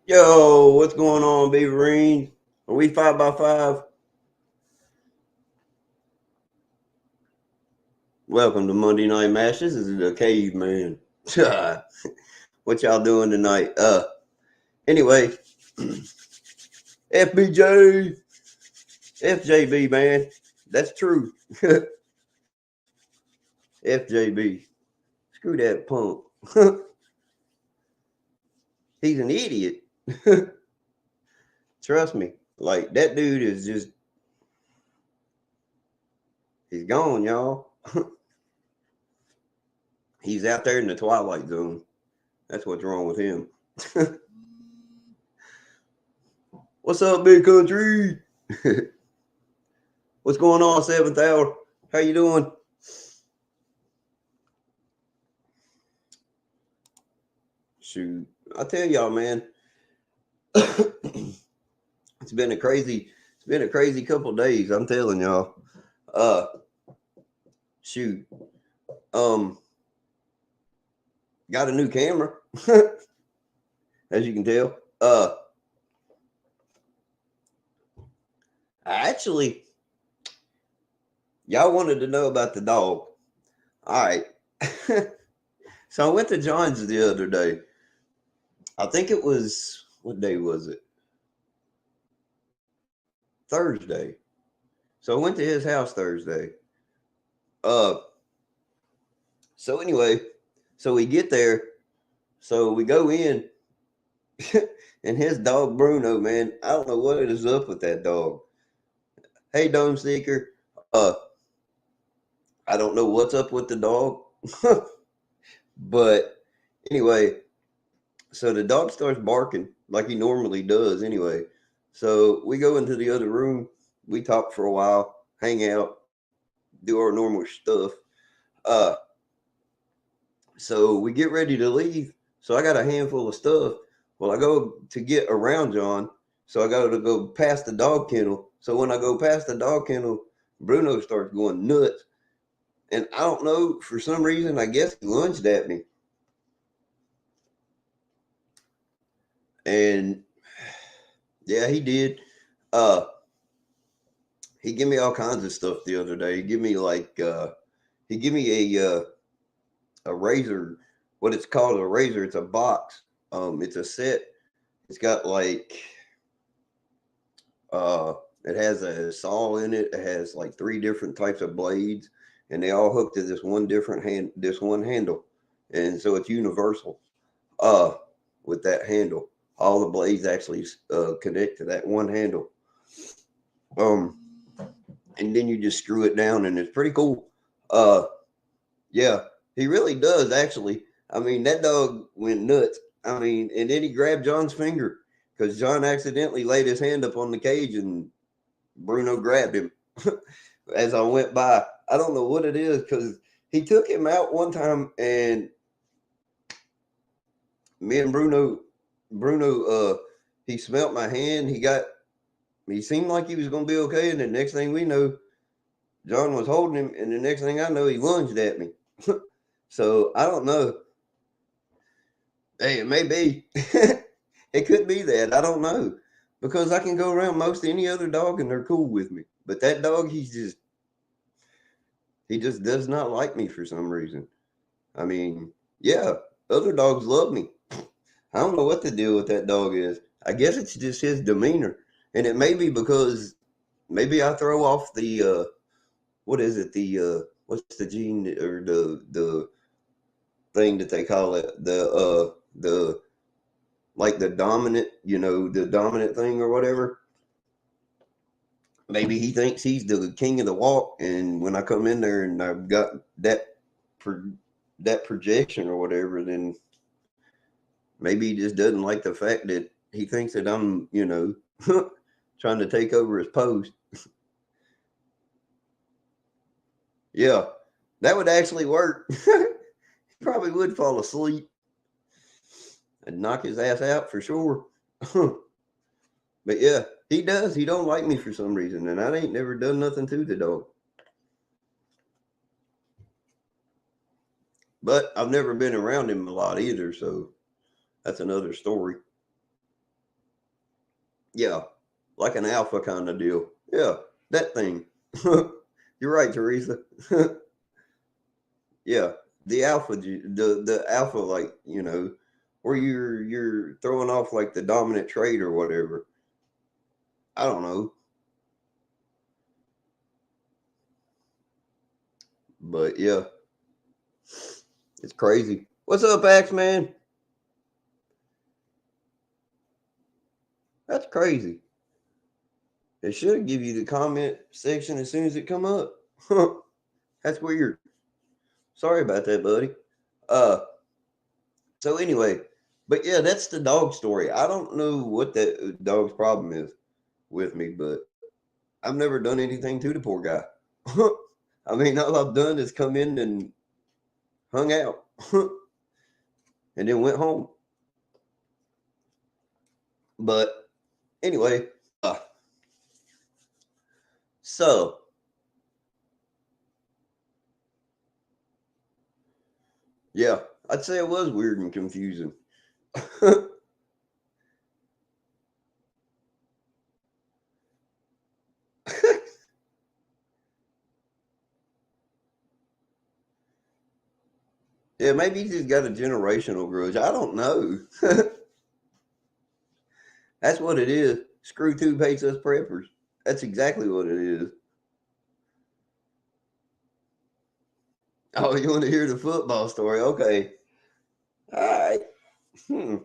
Yo, what's going on, Beaverine? Are we 5x5? Welcome to Monday Night Matches. This is the caveman. What y'all doing tonight? Anyway, FBJ, FJB, man. That's true. FJB. Screw that punk. He's an idiot. Trust me. Like, that dude is just, he's gone, y'all. He's out there in the Twilight Zone. That's what's wrong with him. What's up, big country? What's going on, seventh hour? How you doing? Shoot, I tell y'all, man, it's been a crazy couple days. I'm telling y'all. Uh, shoot, um, got a new camera, as you can tell. I actually, y'all wanted to know about the dog. All right. So I went to John's the other day. I think it was, what day was it? Thursday. So I went to his house Thursday. Uh, so anyway, so we get there. So we go in, and his dog Bruno, man, I don't know what is up with that dog. Hey, Dome Seeker. I don't know what's up with the dog, but anyway, so the dog starts barking like he normally does. Anyway, so we go into the other room. We talk for a while, hang out, do our normal stuff. Uh, so we get ready to leave. So I got a handful of stuff. Well, I go to get around John. So I got to go past the dog kennel. So when I go past the dog kennel, Bruno starts going nuts. And I don't know, for some reason, I guess he lunged at me. And yeah, he did. Uh, he gave me all kinds of stuff the other day. He gave me he gave me a razor, what it's called a razor. It's a box. It's a set. It's got uh, it has a saw in it. It has like three different types of blades, and they all hook to this one handle, and so it's universal. Uh, with that handle, all the blades actually connect to that one handle. Um, and then you just screw it down, and it's pretty cool. Uh, yeah, he really does actually. I mean, that dog went nuts. I mean, and then he grabbed John's finger because John accidentally laid his hand up on the cage and Bruno grabbed him as I went by. I don't know what it is because he took him out one time and me and Bruno, he smelt my hand. He seemed like he was going to be okay. And the next thing we know, John was holding him. And the next thing I know, he lunged at me. So I don't know. Hey, it may be. It could be that. I don't know. Because I can go around most any other dog and they're cool with me. But that dog, he just does not like me for some reason. I mean, yeah, other dogs love me. I don't know what the deal with that dog is. I guess it's just his demeanor. And it may be because maybe I throw off the what is it? What's the gene or the thing that they call it? The like the dominant, the dominant thing or whatever. Maybe he thinks he's the king of the walk, and when I come in there and I've got that projection or whatever, then maybe he just doesn't like the fact that he thinks that I'm, trying to take over his post. Yeah, that would actually work. He probably would fall asleep and knock his ass out for sure. But yeah, he does. He don't like me for some reason, and I ain't never done nothing to the dog. But I've never been around him a lot either, so that's another story. Yeah, like an alpha kind of deal. Yeah, that thing. You're right, Teresa. Yeah, the alpha, the alpha, like where you're throwing off like the dominant trait or whatever. I don't know, but yeah, it's crazy. What's up, Axe Man? That's crazy. It should give you the comment section as soon as it come up. That's weird. Sorry about that, buddy. Uh, so anyway, but yeah, that's the dog story. I don't know what that dog's problem is with me, but I've never done anything to the poor guy. I mean, all I've done is come in and hung out and then went home. But anyway, so yeah, I'd say it was weird and confusing. Yeah, maybe he's just got a generational grudge. I don't know. That's what it is. Screw tube hates us preppers. That's exactly what it is. Oh, you want to hear the football story? Okay. All right. Hmm.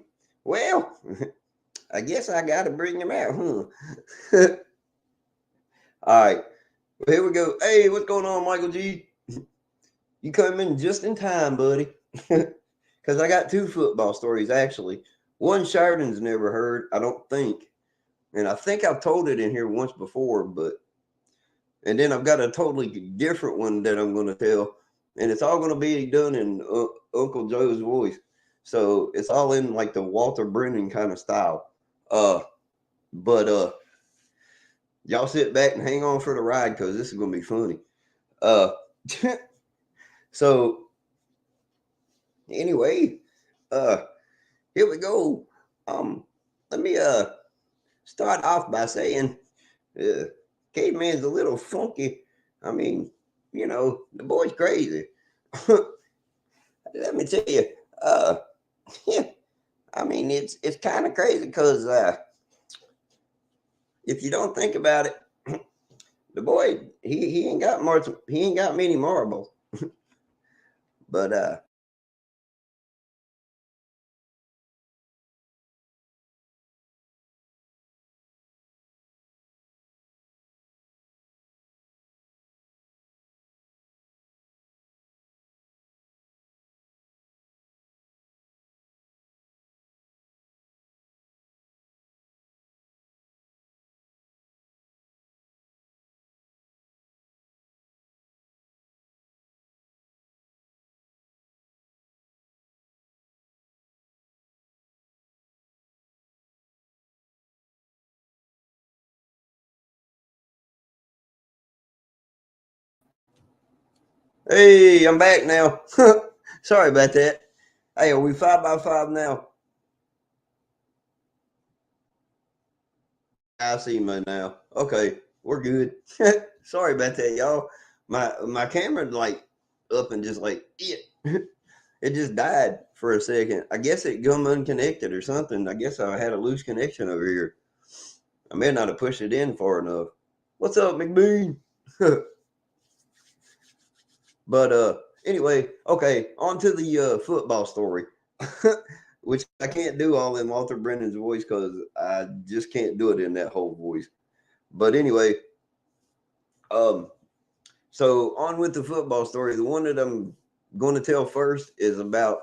Well, I guess I got to bring him out, huh? All right. Well, here we go. Hey, what's going on, Michael G? You come in just in time, buddy. Because I got two football stories, actually. One Sheridan's never heard, I don't think. And I think I've told it in here once before, and then I've got a totally different one that I'm going to tell. And it's all going to be done in Uncle Joe's voice. So it's all in like the Walter Brennan kind of style. But y'all sit back and hang on for the ride because this is going to be funny. Uh, so anyway, uh, here we go. Let me start off by saying, uh, Caveman's a little funky. I mean, the boy's crazy. Let me tell you, uh, yeah, I mean, it's kind of crazy because if you don't think about it, the boy he ain't got much. He ain't got many marbles. But hey, I'm back now. Sorry about that. Hey, are we 5 by 5 now? I see me now. Okay, we're good. Sorry about that, y'all. My camera like up and just like it. It just died for a second. I guess it come unconnected or something. I guess I had a loose connection over here. I may not have pushed it in far enough. What's up, McBean? But anyway, okay, on to the football story. Which I can't do all in Walter Brennan's voice because I just can't do it in that whole voice. But anyway, um, so on with the football story. The one that I'm going to tell first is about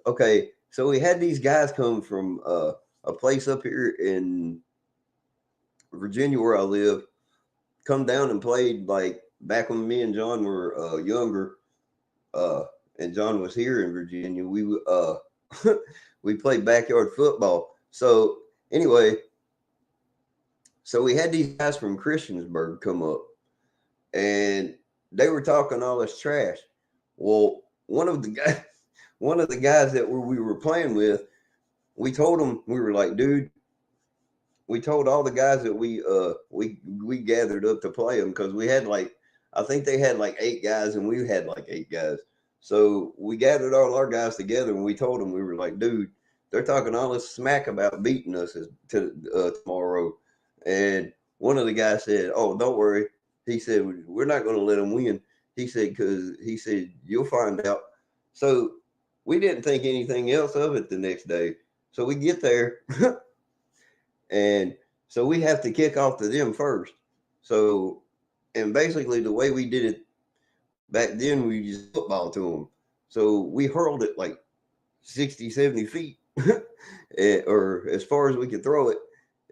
okay, so we had these guys come from a place up here in Virginia where I live, come down and played like back when me and John were younger, uh, and John was here in Virginia. We we played backyard football. So anyway, so we had these guys from Christiansburg come up, and they were talking all this trash. Well, one of the guys that we were playing with, we told him, we were like, dude, we told all the guys that we gathered up to play them because we had like I think they had like 8 guys and we had like 8 guys. So we gathered all our guys together and we told them we were like, dude, they're talking all this smack about beating us tomorrow, and one of the guys said, "Oh, don't worry." He said, "We're not going to let them win." He said, "Because he said you'll find out." So we didn't think anything else of it the next day. So we get there, and so we have to kick off to them first. So, and basically the way we did it back then, we just football to them. So we hurled it like 60, 70 feet, or as far as we could throw it.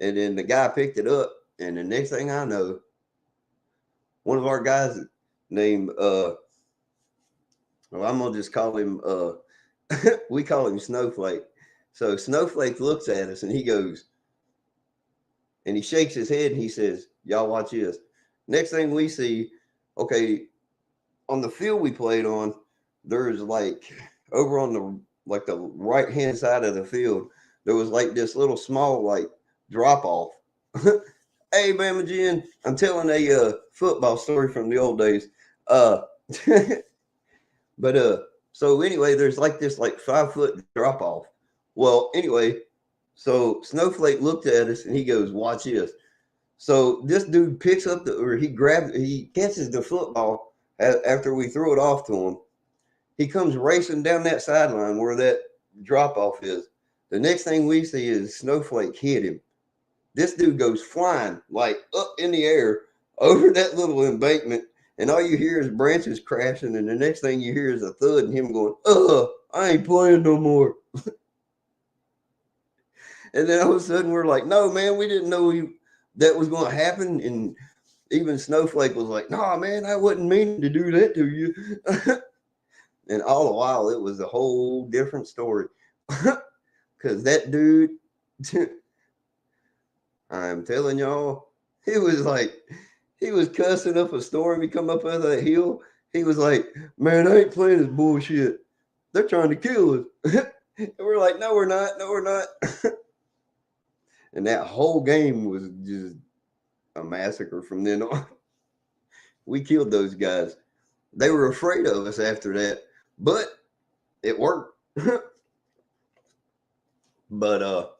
And then the guy picked it up. And the next thing I know, one of our guys named, well, I'm going to just call him, we call him Snowflake. So Snowflake looks at us and he goes, and he shakes his head and he says, "Y'all watch this." Next thing we see, okay, on the field we played on, there's like over on the right hand side of the field, there was like this little small like drop off. Hey, Bama Jen, I'm telling a football story from the old days. Uh, but so anyway, there's like this like 5 foot drop off. Well, anyway, so Snowflake looked at us and he goes, "Watch this." So this dude picks up he catches the football after we threw it off to him. He comes racing down that sideline where that drop off is. The next thing we see is Snowflake hit him. This dude goes flying like up in the air over that little embankment, and all you hear is branches crashing. And the next thing you hear is a thud and him going, I ain't playing no more." And then all of a sudden we're like, "No, man, we didn't know that was going to happen." And even Snowflake was like, "Nah, man, I wasn't meaning to do that to you." And all the while, it was a whole different story. Because that dude, I'm telling y'all, he was cussing up a storm. He come up out of that hill. He was like, "Man, I ain't playing this bullshit. They're trying to kill us." And we're like, "No, we're not. No, we're not." And that whole game was just a massacre from then on. We killed those guys. They were afraid of us after that, but it worked. But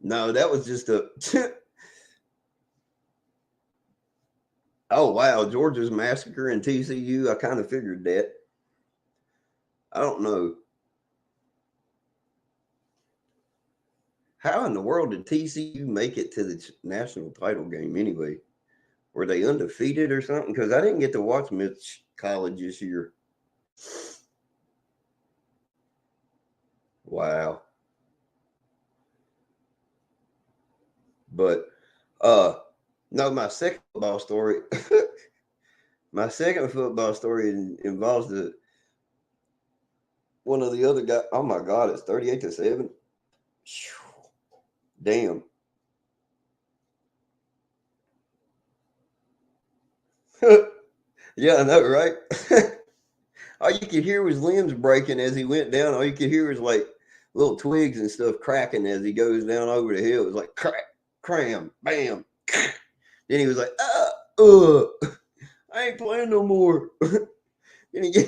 no, that was just a oh wow, Georgia's massacre in TCU. I kind of figured that. I don't know how in the world did TCU make it to the national title game anyway. Were they undefeated or something? Because I didn't get to watch Mitch College this year. Wow. But no, my second football story. My second football story involves one of the other guys. Oh my God, it's 38-7. Damn. Yeah, I know, right? All you could hear was limbs breaking as he went down. All you could hear was like little twigs and stuff cracking as he goes down over the hill. It was like crack, cram, bam. Then he was like, I ain't playing no more. Then he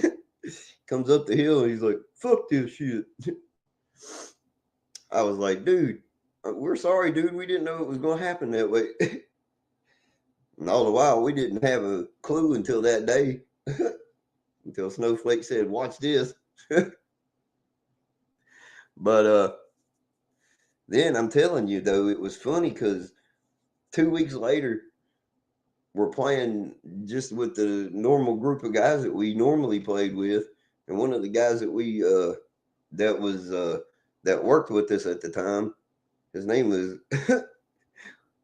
comes up the hill and he's like, "Fuck this shit." I was like, "Dude, we're sorry, dude. We didn't know it was going to happen that way." And all the while, we didn't have a clue until that day, until Snowflake said, "Watch this." But then I'm telling you, though, it was funny because 2 weeks later, we're playing just with the normal group of guys that we normally played with. And one of the guys that we, that was, that worked with us at the time, his name was,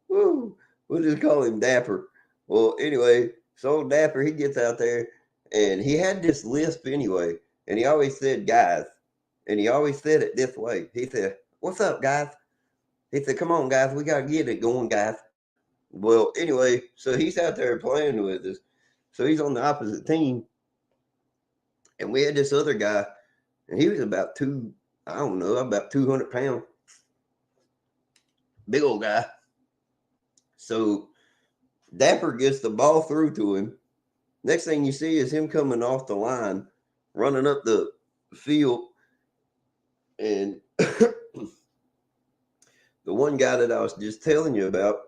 woo, we'll just call him Dapper. Well, anyway, so Dapper, he gets out there and he had this lisp anyway. And he always said, "Guys." And he always said it this way. He said, "What's up, guys?" He said, "Come on, guys. We got to get it going, guys." Well, anyway, so he's out there playing with us. So he's on the opposite team. And we had this other guy, and he was about I don't know, about 200 pounds. big old guy. So Dapper gets the ball through to him. Next thing you see is him coming off the line, running up the field, and the one guy that I was just telling you about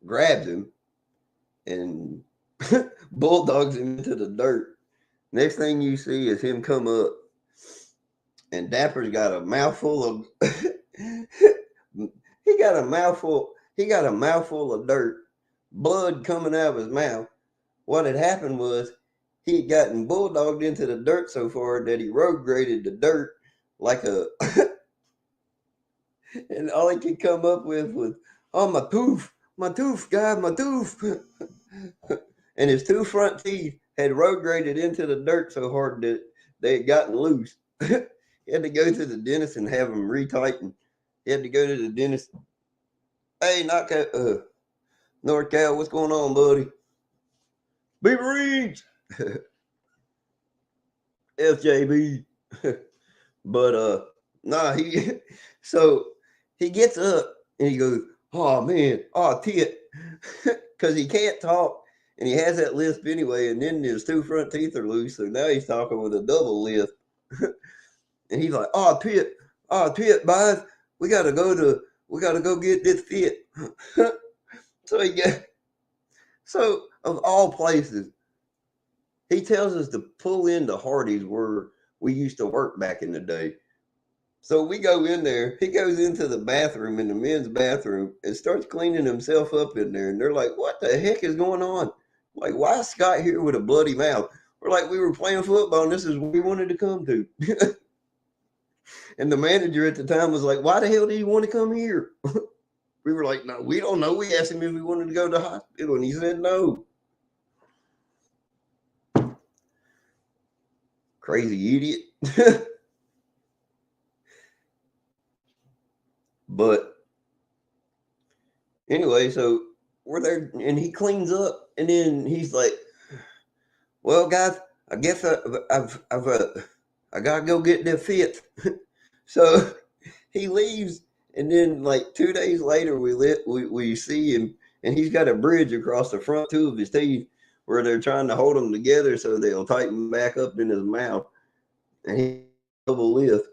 grabs him and bulldogs him into the dirt. Next thing you see is him come up, and Dapper's got a mouthful of he got a mouthful of dirt, blood coming out of his mouth. What had happened was he had gotten bulldogged into the dirt so far that he road graded the dirt like a and all he could come up with was, oh, my tooth, God, my tooth. And his two front teeth had road graded into the dirt so hard that they had gotten loose. He had to go to the dentist and have them retightened. He had to go to the dentist. Hey, North Cal, what's going on, buddy? Beaver Reeds. FJB. But nah, so he gets up and he goes, oh man, oh tit. Because he can't talk and he has that lisp anyway, and then his two front teeth are loose, so now he's talking with a double lisp. And he's like, oh tit, boys, we gotta go get this fit. So of all places, he tells us to pull into Hardee's where we used to work back in the day. So we go in there. He goes into the bathroom, in the men's bathroom, and starts cleaning himself up in there. And they're like, what the heck is going on? Like, why is Scott here with a bloody mouth? We're like, we were playing football, and this is what we wanted to come to. And the manager at the time was like, why the hell do you want to come here? We were like, no, we don't know. We asked him if we wanted to go to the hospital, and he said no. Crazy idiot. But anyway, so we're there, and he cleans up, and then he's like, well, guys, I guess I gotta go get the fit. So he leaves, and then like 2 days later, we see him, and he's got a bridge across the front two of his teeth where they're trying to hold them together so they'll tighten back up in his mouth, and he double lip.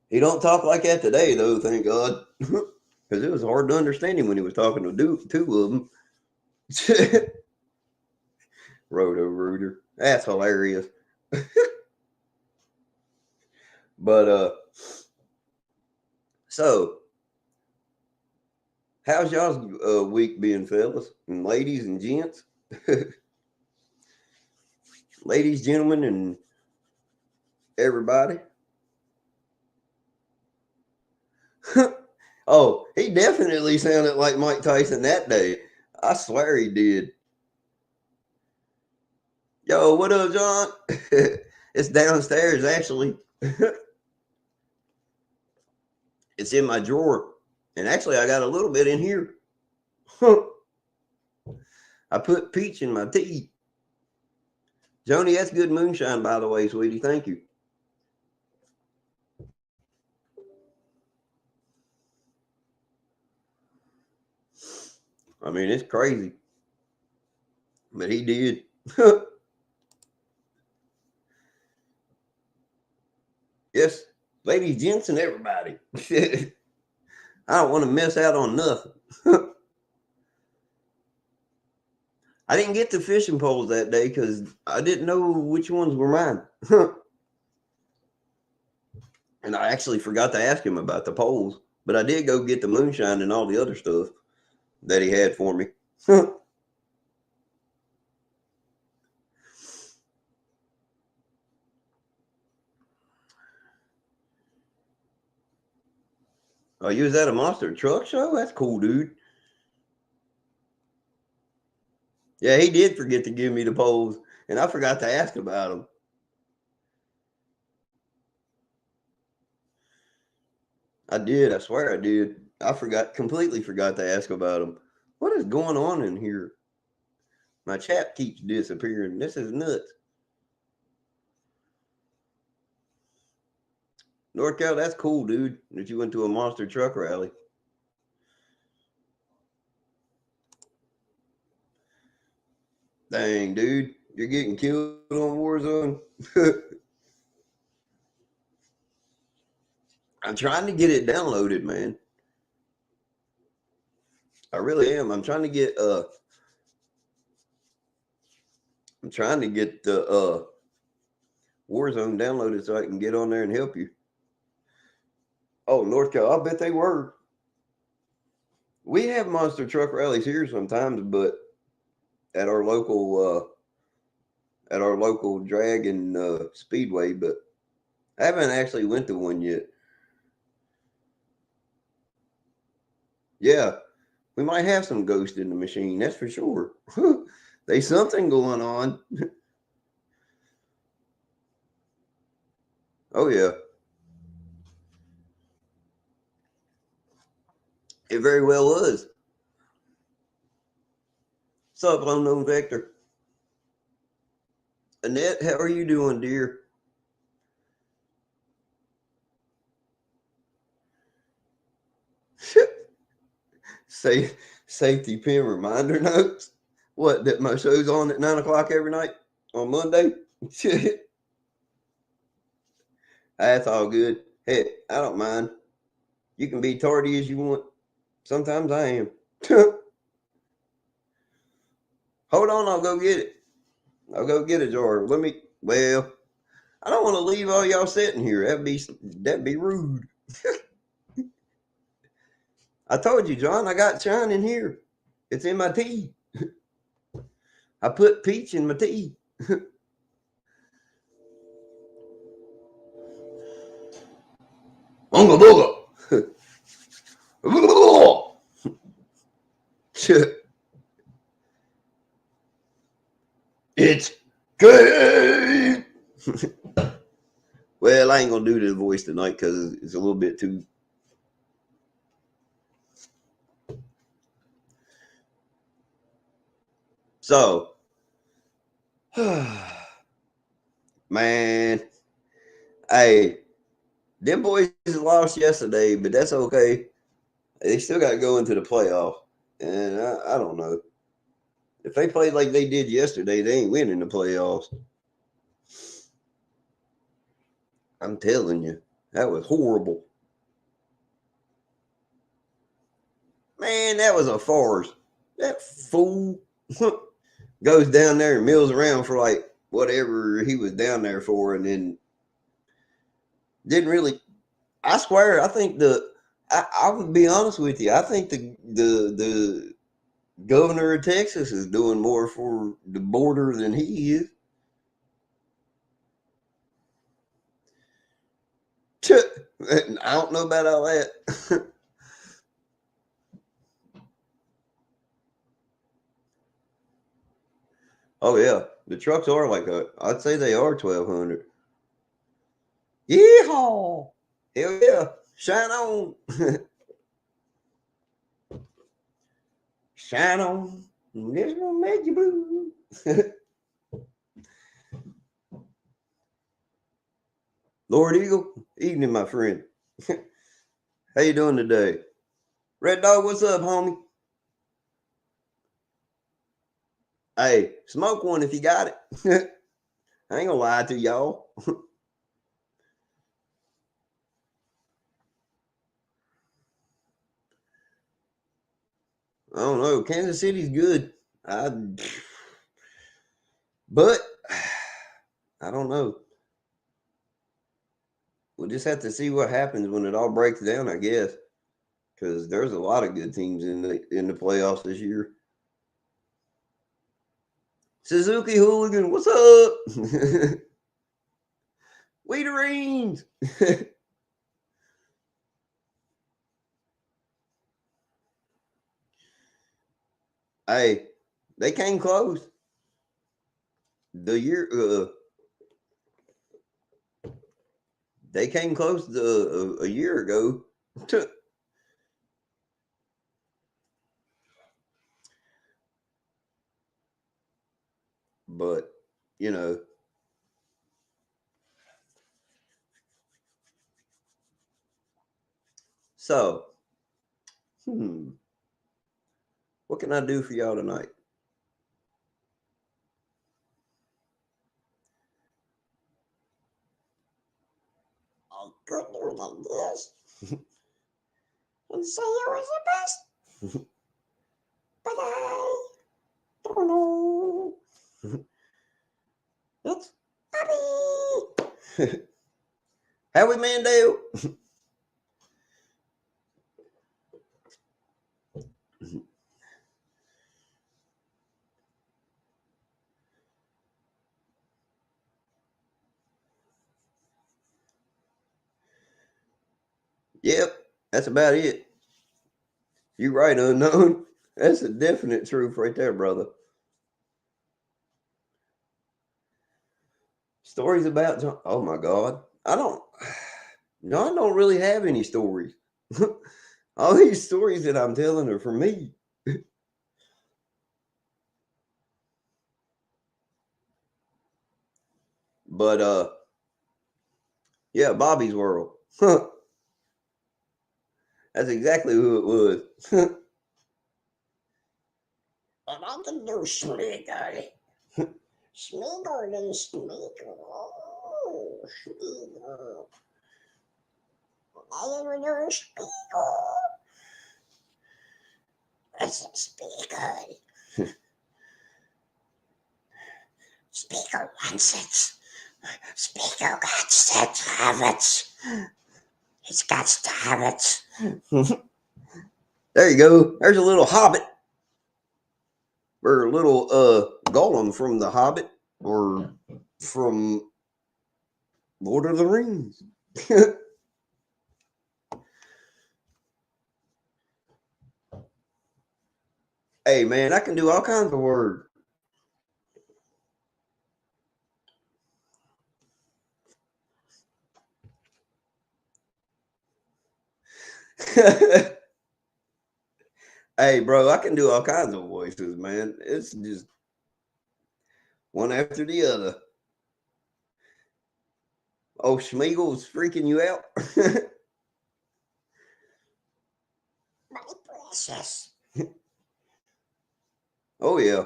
He don't talk like that today, though, thank God, because it was hard to understand him when he was talking to two of them. Roto Rooter, that's hilarious. But so how's y'all's week being, fellas and ladies and gents? Ladies, gentlemen, and everybody. Oh, he definitely sounded like Mike Tyson that day. I swear he did. Yo, what up, John? It's downstairs, actually. It's in my drawer. And actually, I got a little bit in here. I put peach in my tea. Joni, that's good moonshine, by the way, sweetie. Thank you. I mean, it's crazy. But he did. Yes, ladies, gents, and everybody. I don't want to miss out on nothing. I didn't get the fishing poles that day because I didn't know which ones were mine. And I actually forgot to ask him about the poles. But I did go get the moonshine and all the other stuff that he had for me. Oh, you was at a monster truck show? That's cool, dude. Yeah, he did forget to give me the poles, and I forgot to ask about them. I did. I swear I did. I completely forgot to ask about them. What is going on in here? My chat keeps disappearing. This is nuts. North Cal, that's cool, dude, that you went to a monster truck rally. Dang, dude, you're getting killed on Warzone. I'm trying to get it downloaded, man. I really am. I'm trying to get the Warzone downloaded so I can get on there and help you. Oh, North Cal, I bet they were. We have monster truck rallies here sometimes, but at our local drag and speedway, but I haven't actually went to one yet. Yeah, we might have some ghost in the machine, that's for sure. There's something going on. Oh yeah, it very well was. What's up, unknown vector? Annette, how are you doing, dear? Say safety pin reminder notes. What, that my show's on at 9 o'clock every night on Monday? That's all good. Hey, I don't mind. You can be tardy as you want. Sometimes I am. Hold on, I'll go get it. I'll go get a jar. Well, I don't want to leave all y'all sitting here. That'd be rude. I told you, John, I got shine in here. It's in my tea. I put peach in my tea. Unga booga. It's good. Well, I ain't gonna do the voice tonight because it's a little bit too. So, man, hey, them boys lost yesterday, but that's okay. They still got to go into the playoff, and I don't know if they played like they did yesterday. They ain't winning the playoffs. I'm telling you, that was horrible. Man, that was a farce. That fool goes down there and mills around for like whatever he was down there for, and then didn't really. I swear, I think I would be honest with you. I think the governor of Texas is doing more for the border than he is. I don't know about all that. Oh yeah, the trucks are like I'd say they are 1,200. Yeehaw! Hell yeah! Shine on, shine on. This gonna make you blue. Lord Eagle, evening, my friend. How you doing today? Red Dog, what's up, homie? Hey, smoke one if you got it. I ain't gonna lie to y'all. I don't know. Kansas City's good. But I don't know. We'll just have to see what happens when it all breaks down, I guess. Because there's a lot of good teams in the playoffs this year. Suzuki Hooligan, what's up? Weedereens. Hey, they came close. The year they came close a year ago. But you know, So, what can I do for y'all tonight? I could do like this and say it was the best, but I don't know. It's Bobby. Howie Mandel. Yep, that's about it. You right, Unknown. That's a definite truth right there, brother. Stories about John. Oh my God. I don't. No, I don't really have any stories. All these stories that I'm telling are for me. But yeah, Bobby's World. That's exactly who it was. And I can do Smeagol. Smeagol and Smeagol. Oh, Smeagol. I don't know Smeagol. It's Smeagol. Smeagol wants it. Smeagol got to have it. He's got to have it. There you go. There's a little hobbit. Or a little golem from the Hobbit. Or from Lord of the Rings. Hey man, I can do all kinds of words. Hey bro, I can do all kinds of voices, man. It's just one after the other. Oh, Schmiegel's freaking you out? My precious. Oh yeah,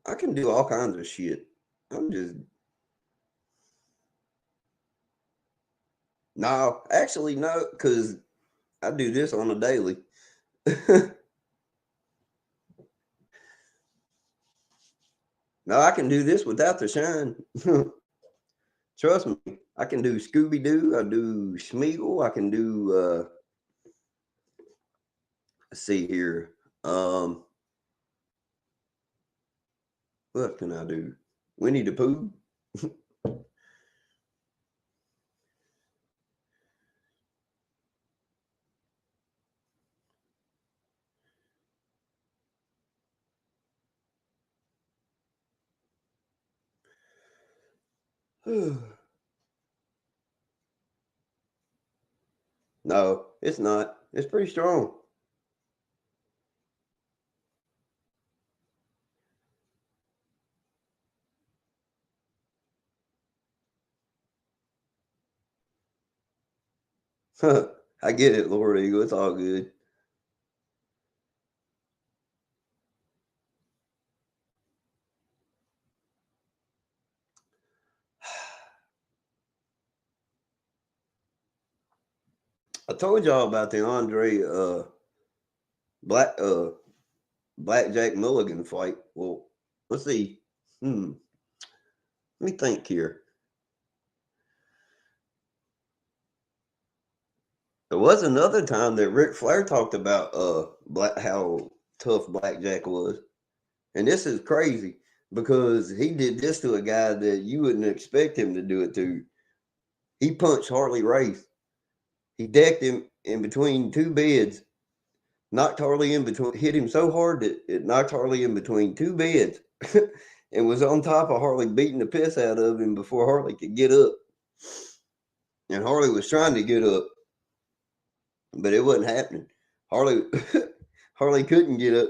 I can do all kinds of shit. I'm just no, actually no, because I do this on a daily. No, I can do this without the shine. Trust me, I can do Scooby Doo. I do Schmiegel. I can do. Let's see here. What can I do? Winnie the Pooh. No, it's not. It's pretty strong. I get it, Lord Eagle. It's all good. I told y'all about the Andre Black Blackjack Mulligan fight. Well, let's see. Let me think here. There was another time that Ric Flair talked about how tough Blackjack was. And this is crazy because he did this to a guy that you wouldn't expect him to do it to. He punched Harley Race. He decked him in between two beds, knocked Harley in between, hit him so hard that it knocked Harley in between two beds, and was on top of Harley, beating the piss out of him before Harley could get up. And Harley was trying to get up, but it wasn't happening. Harley Harley couldn't get up,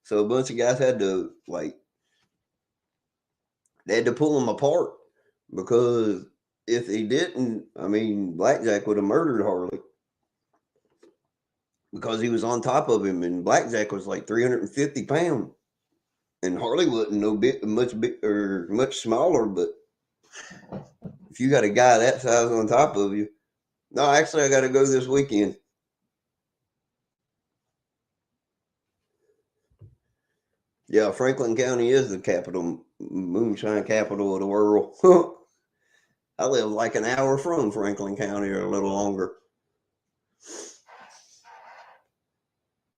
so a bunch of guys had to they had to pull him apart because if he didn't, I mean, Blackjack would have murdered Harley. because he was on top of him, and Blackjack was like 350 pounds, and Harley wasn't no bit much big or much smaller. But if you got a guy that size on top of you, no, actually, I got to go this weekend. Yeah, Franklin County is the capital, moonshine capital of the world. I live like an hour from Franklin County, or a little longer,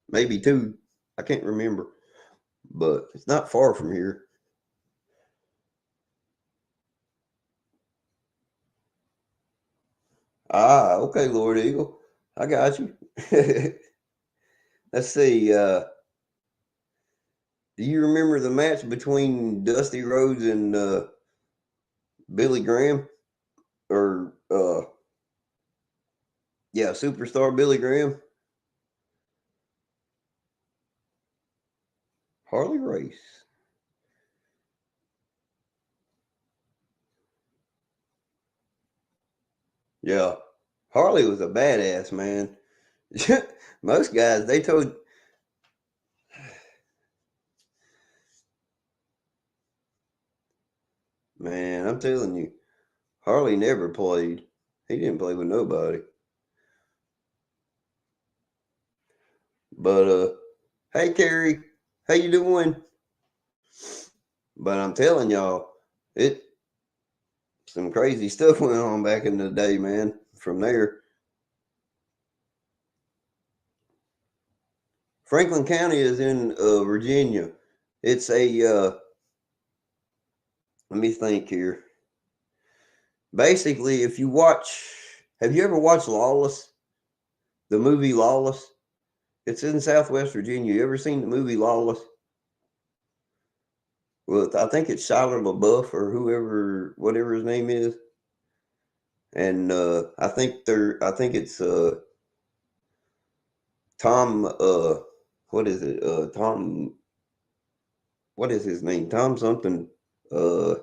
maybe two. I can't remember, but it's not far from here. Ah, okay, Lord Eagle, I got you. Let's see. Do you remember the match between Dusty Rhodes and Billy Graham? Or yeah, superstar Billy Graham, Harley Race. Yeah, Harley was a badass, man. Most guys, they told, man, I'm telling you, Harley never played. He didn't play with nobody. But hey Carrie, how you doing? But I'm telling y'all, it some crazy stuff went on back in the day, man. From there, Franklin County is in Virginia. It's a let me think here. Basically, if you watch, have you ever watched Lawless? The movie Lawless? It's in Southwest Virginia. You ever seen the movie Lawless? Well, I think it's Shia LaBeouf or whoever, whatever his name is, and I think it's Tom. What is it? Tom. What is his name? Tom something. Uh,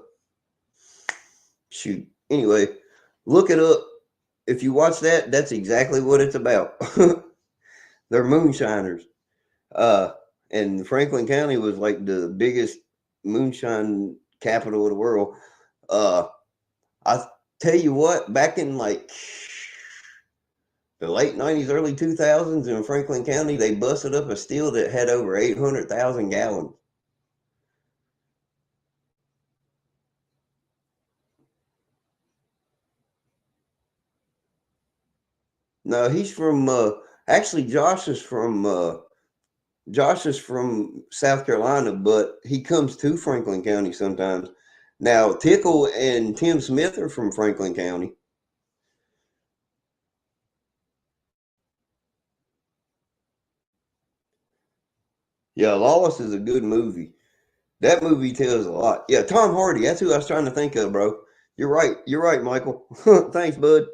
Shoot. Anyway, look it up. If you watch that, that's exactly what it's about. They're moonshiners. Uh, and Franklin County was like the biggest moonshine capital of the world. Uh, I tell you what, back in like the late 90s, early 2000s in Franklin County, they busted up a still that had over 800,000 gallons. No, he's from, actually, Josh is from South Carolina, but he comes to Franklin County sometimes. Now, Tickle and Tim Smith are from Franklin County. Yeah, Lawless is a good movie. That movie tells a lot. Yeah, Tom Hardy. That's who I was trying to think of, bro. You're right. You're right, Michael. Thanks, bud.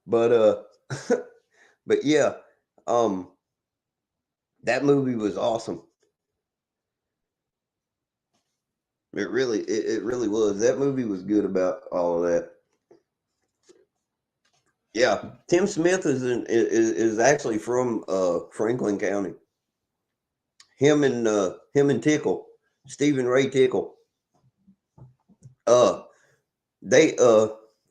But but yeah, um, that movie was awesome. It really was. That movie was good about all of that. Yeah, Tim Smith is actually from Franklin County. Him and Tickle, Stephen Ray Tickle. Uh, they uh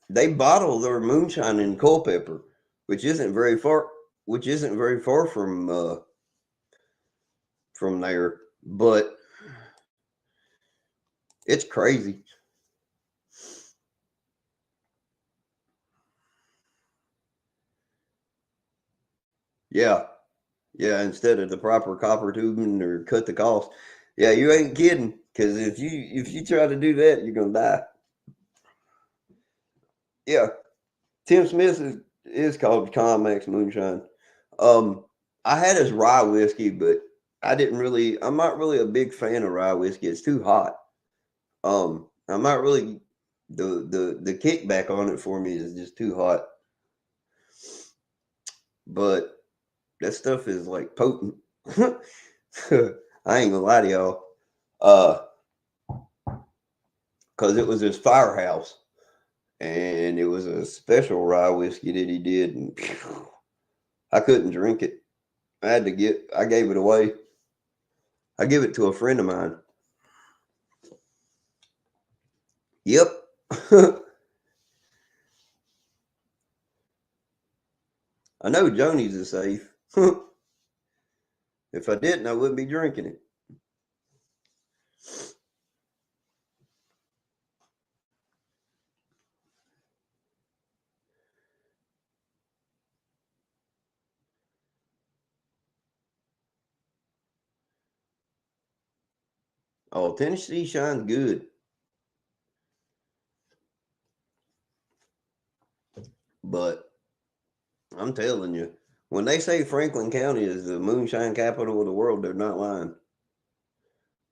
they bottle their moonshine in Culpeper, which isn't very far, which isn't very far from there. But it's crazy. Yeah, yeah. Instead of the proper copper tubing or cut the cost. Yeah, you ain't kidding. Because if you try to do that, you're gonna die. Yeah, Tim Smith is called Conmax Moonshine. Um, I had his rye whiskey, but I didn't really. I'm not really a big fan of rye whiskey. It's too hot. I'm not really the kickback on it for me is just too hot. But that stuff is like potent. I ain't gonna lie to y'all. Uh, because it was his firehouse, and it was a special rye whiskey that he did, and I couldn't drink it. I gave it away. I give it to a friend of mine. Yep. I know Joni's is safe. If I didn't, I wouldn't be drinking it. Oh, Tennessee shines good. But I'm telling you, when they say Franklin County is the moonshine capital of the world, they're not lying.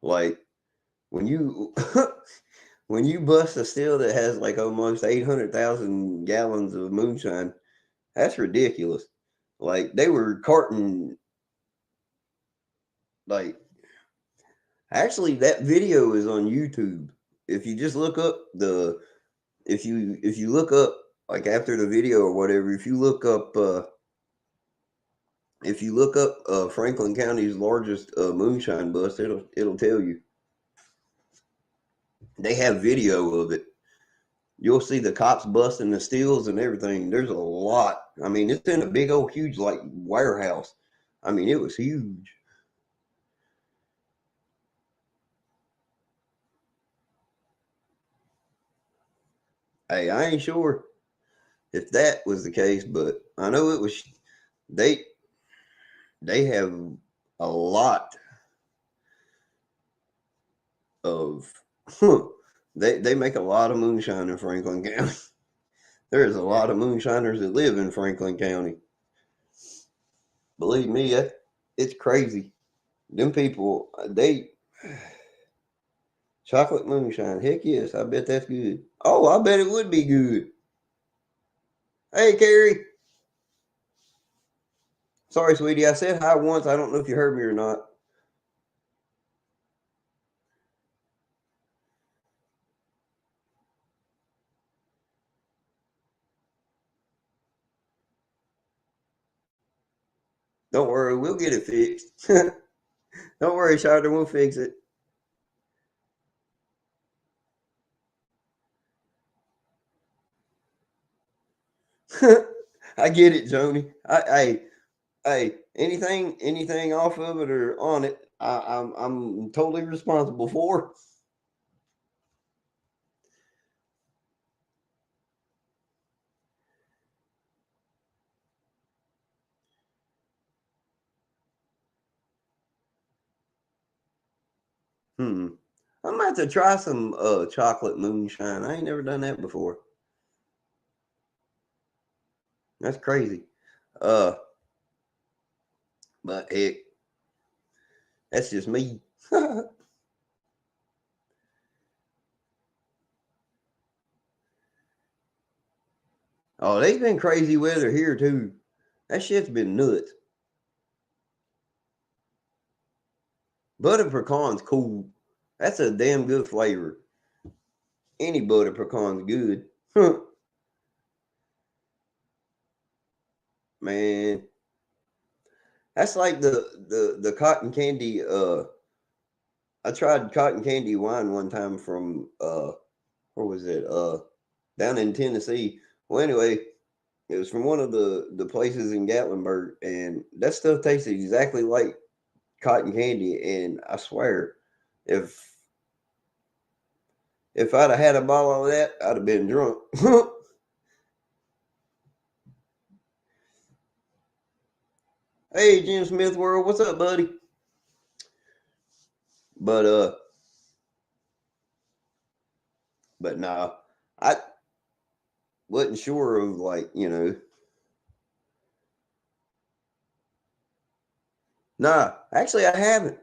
Like when you when you bust a still that has like almost 800,000 gallons of moonshine, that's ridiculous. Like they were carting, like, actually that video is on YouTube. If you just look up if you look up, like, after the video or whatever, if you look up Franklin County's largest moonshine bust, it'll tell you. They have video of it. You'll see the cops busting the stills and everything. There's a lot. I mean, it's in a big old huge like warehouse. I mean, it was huge. Hey, I ain't sure if that was the case, but I know it was. They they have a lot of. They make a lot of moonshine in Franklin County. There's a lot of moonshiners that live in Franklin County. Believe me, it's crazy. Them people, they chocolate moonshine. Heck yes, I bet that's good. Oh, I bet it would be good. Hey, Carrie. Sorry, sweetie. I said hi once. I don't know if you heard me or not. Don't worry, we'll get it fixed. Don't worry, Charlotte, we'll fix it. I get it, Joni. Hey, anything off of it or on it, I'm totally responsible for. Hmm. I'm about to try some chocolate moonshine. I ain't never done that before. That's crazy. Uh, but heck, that's just me. Oh, they've been crazy weather here too. That shit's been nuts. Butter pecan's cool. That's a damn good flavor. Any butter pecan's good. Man, that's like the cotton candy. I tried cotton candy wine one time from where was it? Down in Tennessee. Well, anyway, it was from one of the places in Gatlinburg, and that stuff tasted exactly like cotton candy. And I swear, if if I'd have had a bottle of that, I'd have been drunk. Hey, Jim Smith World, what's up, buddy? But but nah, I wasn't sure of, like, Nah, actually, I haven't.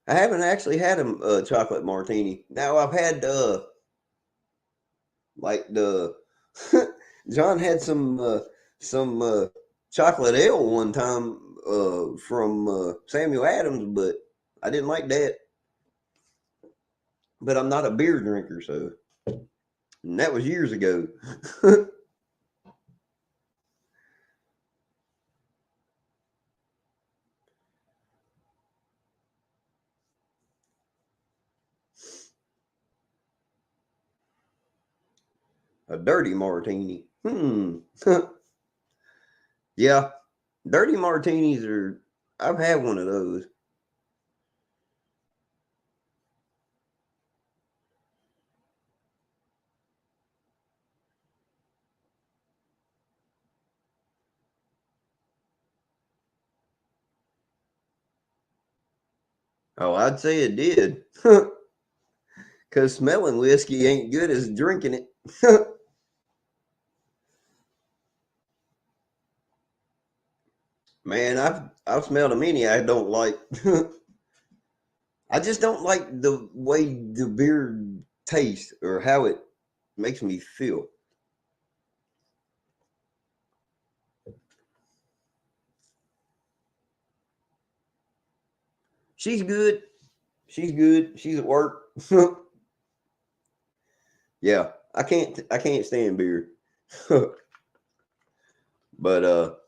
I haven't actually had a chocolate martini. Now I've had like the John had some chocolate ale one time from Samuel Adams, but I didn't like that. but I'm not a beer drinker, so, and that was years ago. A dirty martini. Yeah, dirty martinis are. I've had one of those. Oh, I'd say it did. Because smelling whiskey ain't good as drinking it. Man, I've smelled a many I don't like. I just don't like the way the beer tastes or how it makes me feel. She's good. She's good. She's at work. Yeah, I can't stand beer. But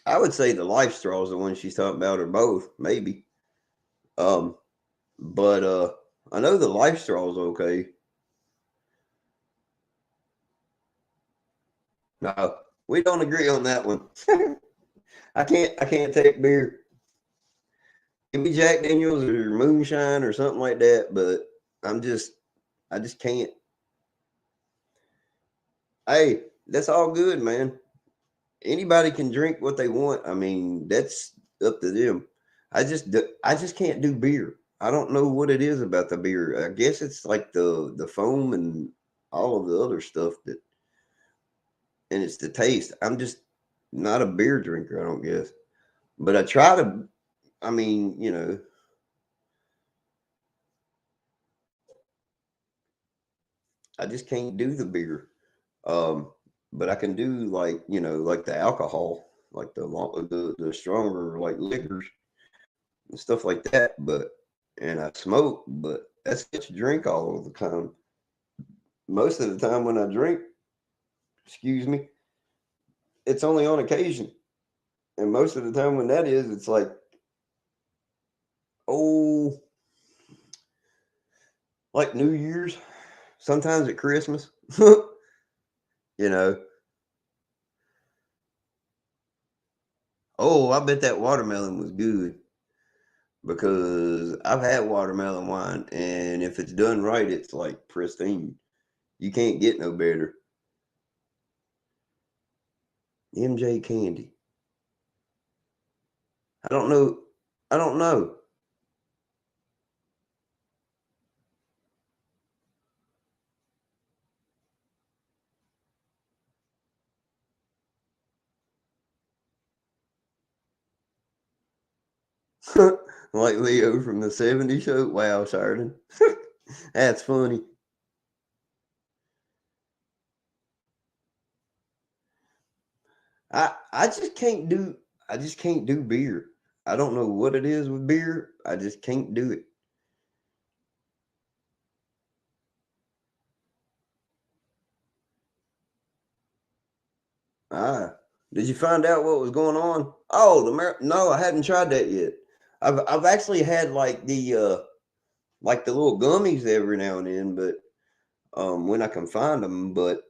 I would say the life straws, the one she's talking about, or both, maybe. Um, but I know the life straw's okay. No, we don't agree on that one. I can't take beer. Give me Jack Daniels or moonshine or something like that, but I'm just I just can't. Hey, that's all good, man. Anybody can drink what they want. I mean, that's up to them. I just can't do beer. I don't know what it is about the beer. I guess it's like the foam and all of the other stuff that, and it's the taste. I'm just not a beer drinker, I don't guess. But I try to. I mean, I just can't do the beer. Um, but I can do, like, like the alcohol, like the stronger, like, liquors and stuff like that. But and I smoke, but that's what you drink all of the time. Most of the time when I drink, excuse me, it's only on occasion. And most of the time when that is, it's like, oh, like New Year's, sometimes at Christmas. you know. Oh, I bet that watermelon was good, because I've had watermelon wine, and if it's done right, it's like pristine. You can't get no better. MJ Candy. I don't know. I don't know. Like Leo from the '70s show. Wow, Sheridan. That's funny. I just can't do beer. I don't know what it is with beer. I just can't do it. Ah, did you find out what was going on? Oh, no, I hadn't tried that yet. I've actually had, like the little gummies every now and then, but when I can find them, but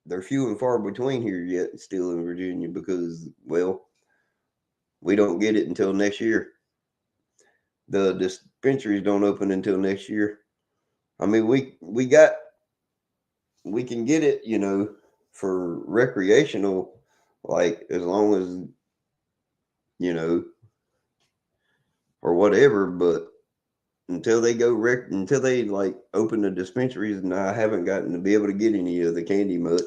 they're few and far between here yet, still in Virginia, because, well, we don't get it until next year. The dispensaries don't open until next year. I mean, we can get it, for recreational, like, as long as, you know, or whatever, but until they, like, open the dispensaries, and I haven't gotten to be able to get any of the candy much,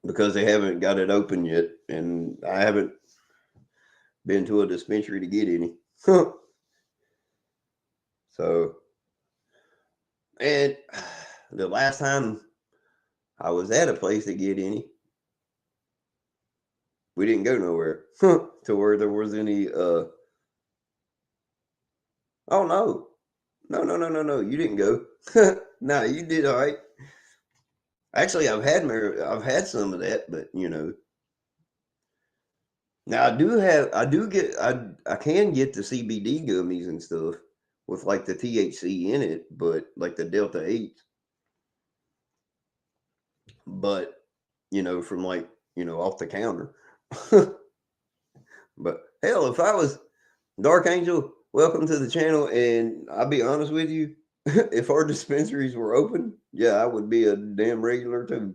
because they haven't got it open yet, and I haven't been to a dispensary to get any. So, and the last time I was at a place to get any, We didn't go nowhere to where there was any. Oh no, no. You didn't go. No, you did all right. Actually, I've had some of that, but you know. Now I can get the CBD gummies and stuff with like the THC in it, but like the Delta 8, but you know, from like, you know, off the counter. But hell, if I was Dark Angel, welcome to the channel, and I'll be honest with you, if our dispensaries were open, yeah, I would be a damn regular too.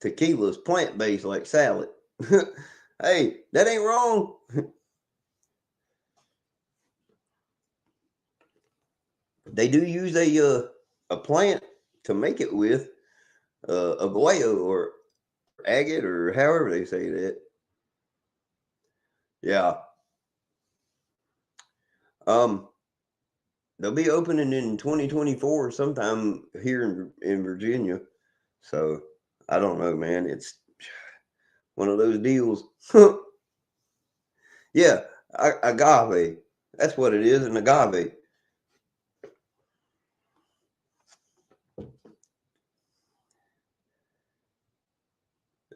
Tequila's plant based like salad. Hey, that ain't wrong. They do use a plant to make it with, a guayo or agate or however they say that. Yeah. Um, they'll be opening in 2024 sometime here in Virginia. So I don't know, man. It's one of those deals. Yeah, agave. That's what it is, an agave.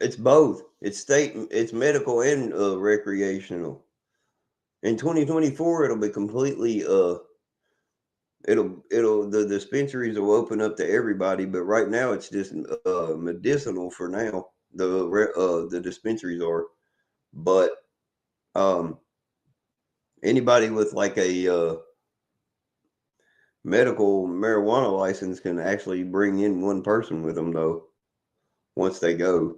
It's both. It's state. It's medical and recreational. In 2024, it'll be completely. It'll the dispensaries will open up to everybody, but right now it's just medicinal for now. The dispensaries are, but um anybody with like a medical marijuana license can actually bring in one person with them though once they go.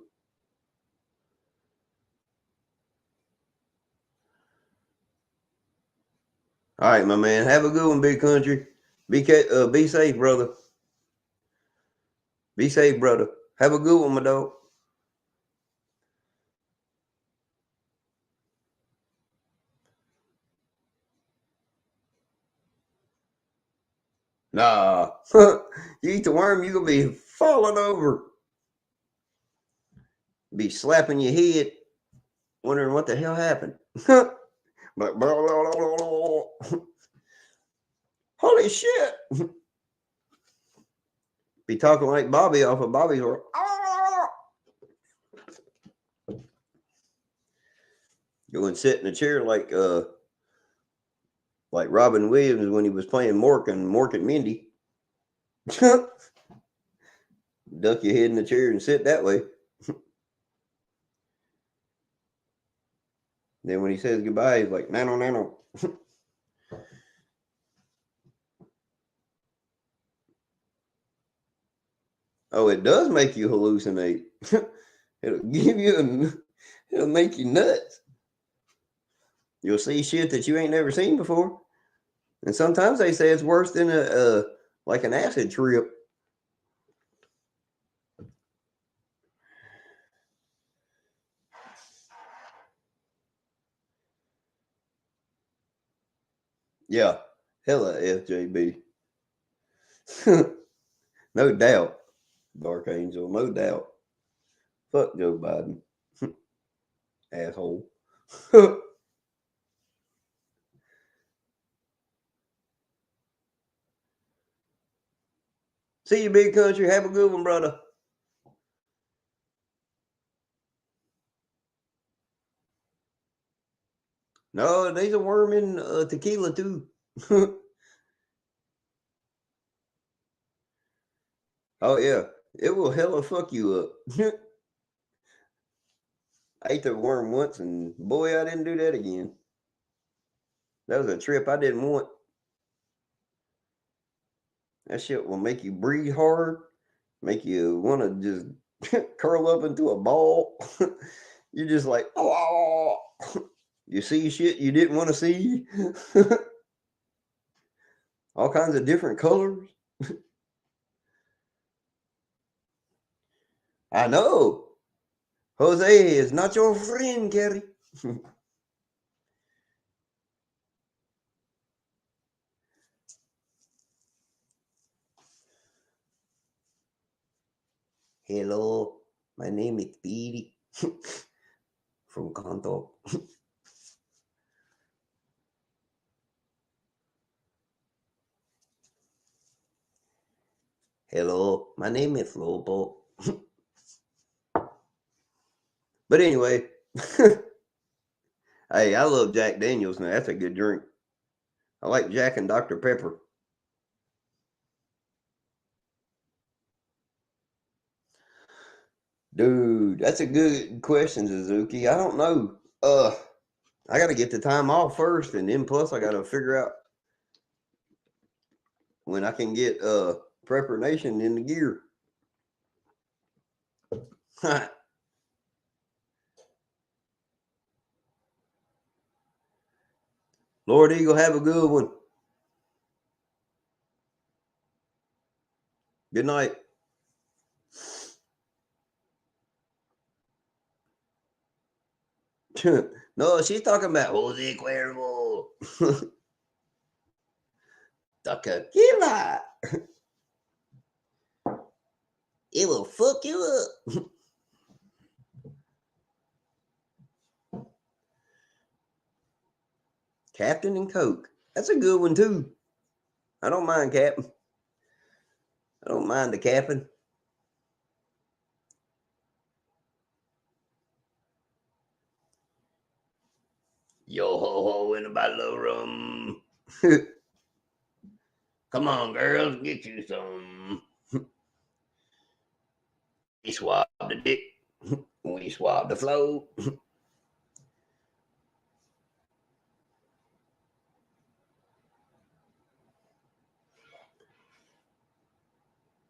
All right, my man. Have a good one, big country. Be safe, brother. Be safe, brother. Have a good one, my dog. Nah, you eat the worm, you gonna be falling over, be slapping your head, wondering what the hell happened. Like, blah, blah, blah, blah. Holy shit! Be talking like Bobby off of Bobby's or. Go and sit in a chair like Robin Williams when he was playing Mork and Mindy. Duck your head in the chair and sit that way. Then when he says goodbye, he's like, nano, nano. Oh, it does make you hallucinate. It'll give you, it'll make you nuts. You'll see shit that you ain't never seen before. And sometimes they say it's worse than like an acid trip. Yeah, hella FJB. No doubt, Dark Angel, no doubt. Fuck Joe Biden. Asshole. See you, big country. Have a good one, brother. No, there's a worm in tequila too. Oh yeah, it will hella fuck you up. I ate the worm once, and boy, I didn't do that again. That was a trip I didn't want. That shit will make you breathe hard, make you want to just curl up into a ball. You're just like, oh, you see shit you didn't want to see. All kinds of different colors. I know. Jose is not your friend, Gary. Hello, my name is Speedy from Kanto. Hello, my name is Lobo. But anyway, hey, I love Jack Daniels now. That's a good drink. I like Jack and Dr. Pepper. Dude, that's a good question, Suzuki. I don't know. I got to get the time off first, and then plus I got to figure out when I can get Prepper Nation in the gear. Lord Eagle, have a good one. Good night. No, she's talking about Jose Cuervo. Tequila. It will fuck you up. Captain and Coke. That's a good one too. I don't mind Captain. I don't mind the Captain. Yo ho ho in a bottle of rum. Come on, girls, get you some. We swab the dick. We swab the flow.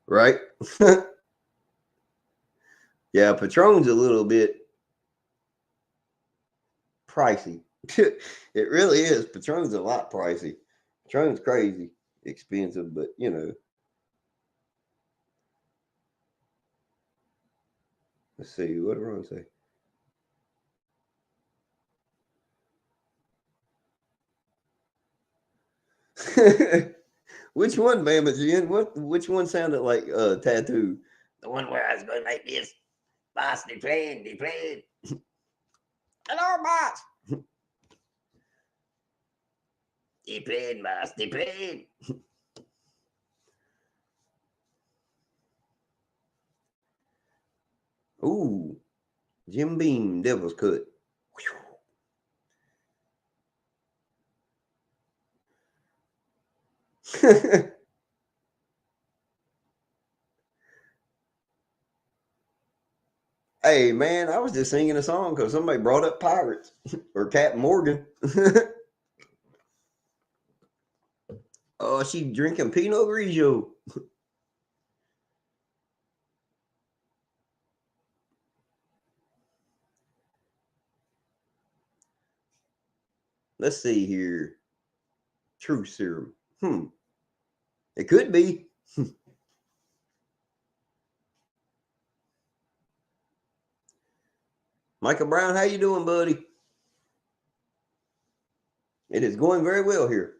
Right? Yeah, Patron's a little bit pricey. It really is. Patron's a lot pricey. Patron's crazy expensive, but you know. Let's see. What do I say? Which one, Bama Jen? Which one sounded like tattoo? The one where I was going like this. Boss, they playing. Hello, boss. They playing, boss, they playing. Ooh, Jim Beam, Devil's Cut. Hey man, I was just singing a song because somebody brought up pirates or Captain Morgan. Oh, she drinking Pinot Grigio. Let's see here. Truth serum. It could be. Michael Brown, how you doing, buddy? It is going very well here.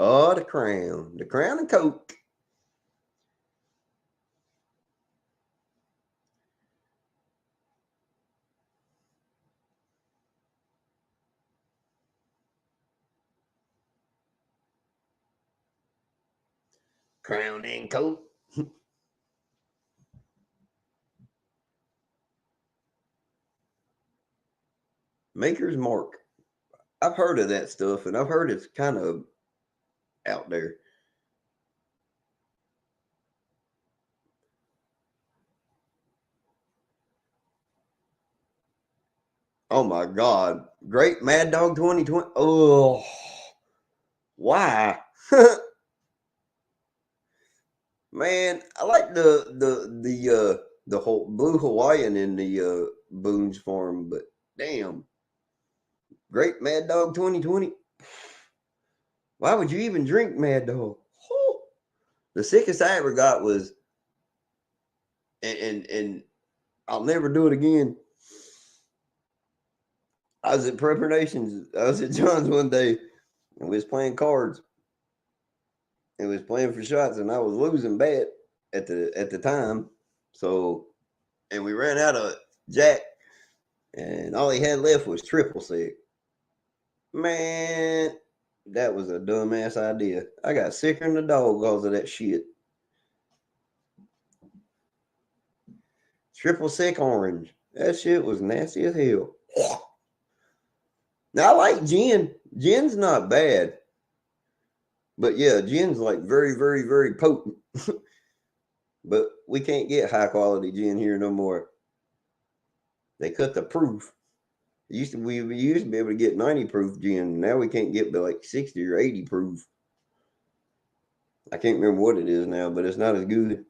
Oh, the Crown. The Crown and Coke. Crown and coat. Maker's Mark. I've heard of that stuff, and I've heard it's kind of out there. Oh my God. Great Mad Dog 2020. Oh, why? Man, I like the whole Blue Hawaiian in the Boone's Farm, but damn. Great Mad Dog 2020. Why would you even drink Mad Dog? Oh. The sickest I ever got was, and I'll never do it again. I was at Preparations. I was at John's one day, and we was playing cards. and was playing for shots, and I was losing bad at the time. So, and we ran out of Jack, and all he had left was triple sec. Man, that was a dumbass idea. I got sicker than a dog because of that shit. Triple sec orange. That shit was nasty as hell. Now I like gin. Gin's not bad. But yeah, gin's like very, very, very potent. But we can't get high quality gin here no more. They cut the proof. We used to be able to get 90 proof gin. Now we can't get but like 60 or 80 proof. I can't remember what it is now, but it's not as good.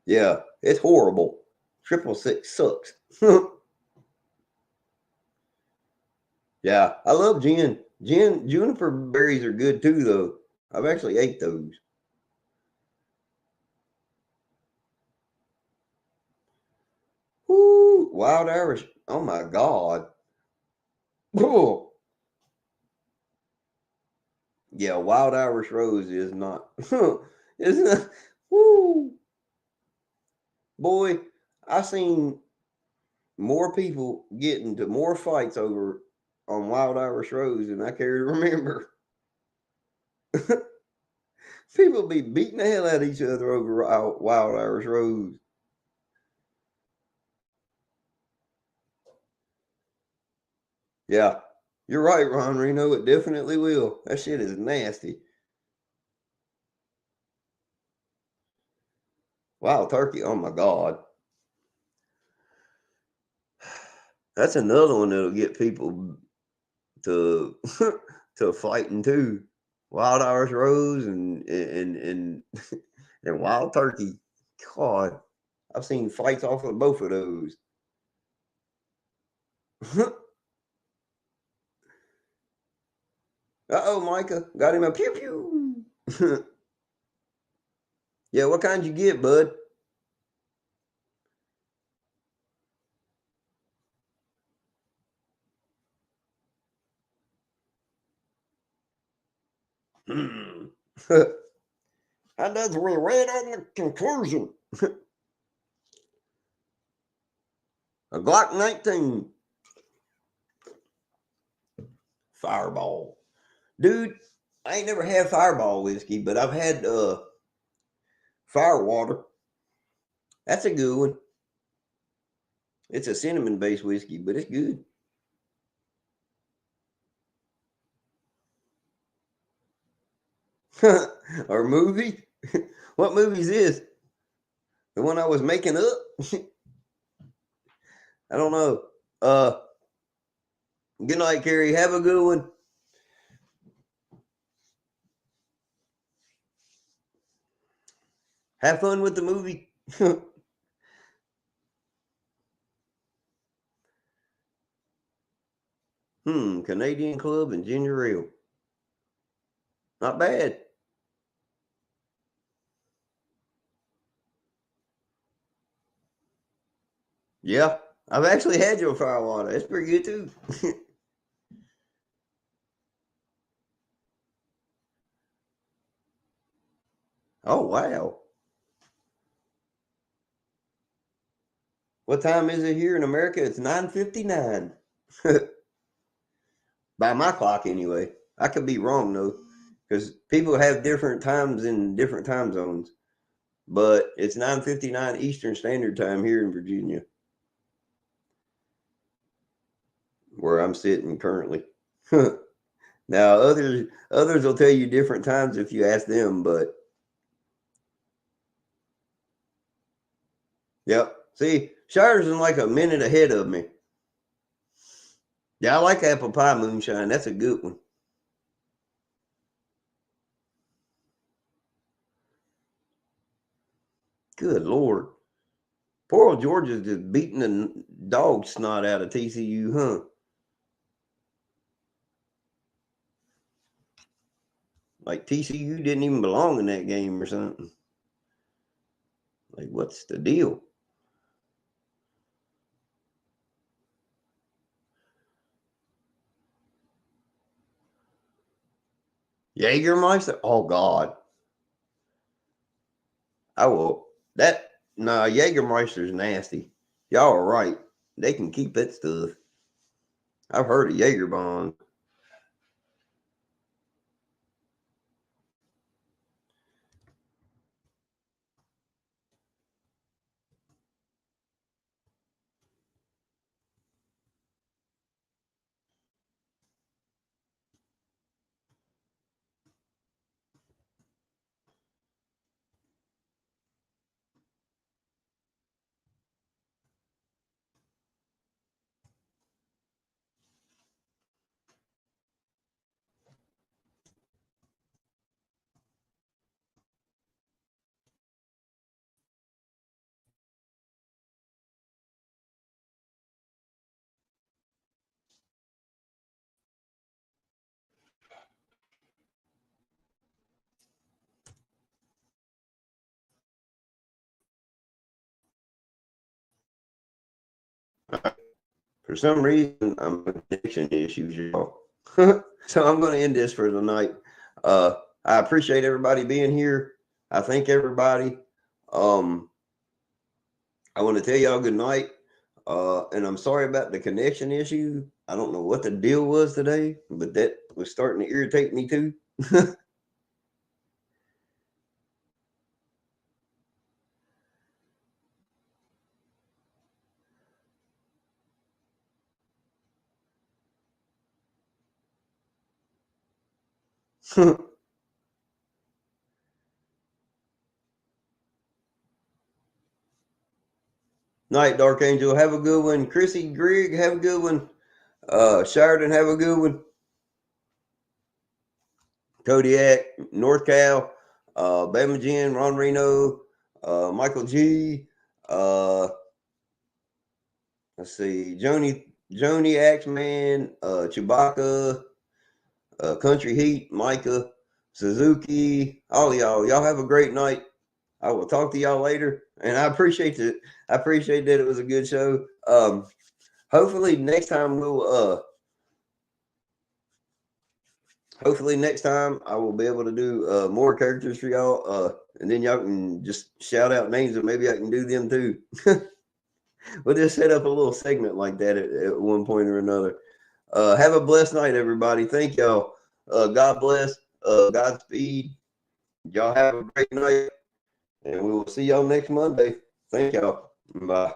Yeah, it's horrible. Triple sec sucks. Yeah, I love gin. Juniper berries are good too, though. I've actually ate those. Woo, wild Irish. Oh my God. Oh. Yeah, wild Irish rose is not. Isn't it? Woo. Boy, I seen more people get into more fights over on wild Irish rose than I care to remember. People be beating the hell out of each other over wild Irish rose. Yeah, you're right, Ron Reno. It definitely will. That shit is nasty. Wild turkey. Oh my God. That's another one that'll get people to to fighting too. Wild Irish rose and and wild turkey. God, I've seen fights off of both of those. Uh-oh, Micah. Got him a pew pew. Yeah, what kind you get, bud? And that's where right on the conclusion. A Glock 19. Fireball. Dude, I ain't never had Fireball whiskey, but I've had Firewater. That's a good one. It's a cinnamon based whiskey, but it's good. Or movie? What movie is this? The one I was making up? I don't know. Uh, Good night, Carrie. Have a good one. Have fun with the movie. Canadian Club and ginger ale. Not bad. Yeah, I've actually had your Firewater. It's pretty good too. Oh wow. What time is it here in America? It's 9:59. By my clock anyway. I could be wrong though, because people have different times in different time zones. But it's 9:59 Eastern Standard Time here in Virginia, where I'm sitting currently. Now others will tell you different times if you ask them, but yep. See, Shire's in like a minute ahead of me. Yeah, I like apple pie moonshine. That's a good one. Good Lord. Poor old Georgia's just beating the dog snot out of TCU, huh? Like TCU didn't even belong in that game or something. Like, what's the deal? Jägermeister? Oh God. I will Jägermeister's nasty. Y'all are right. They can keep that stuff. I've heard of Jaeger bombs. For some reason, I'm having connection issues, y'all. So I'm going to end this for tonight. I appreciate everybody being here. I thank everybody. I want to tell y'all good night. And I'm sorry about the connection issue. I don't know what the deal was today, but that was starting to irritate me too. Night, Dark Angel. Have a good one. Chrissy Grigg, have a good one. Sheridan, have a good one. Kodiak, North Cal, Bama Jen, Ron Reno, Michael G. Let's see, Joni Axeman, Chewbacca, Country Heat, Micah, Suzuki, all y'all. Y'all have a great night. I will talk to y'all later. And I appreciate it. I appreciate that it was a good show. Hopefully next time hopefully next time I will be able to do more characters for y'all. And then y'all can just shout out names and maybe I can do them too. We'll just set up a little segment like that at one point or another. Have a blessed night, everybody. Thank y'all. God bless. Godspeed. Y'all have a great night. And we will see y'all next Monday. Thank y'all. Bye.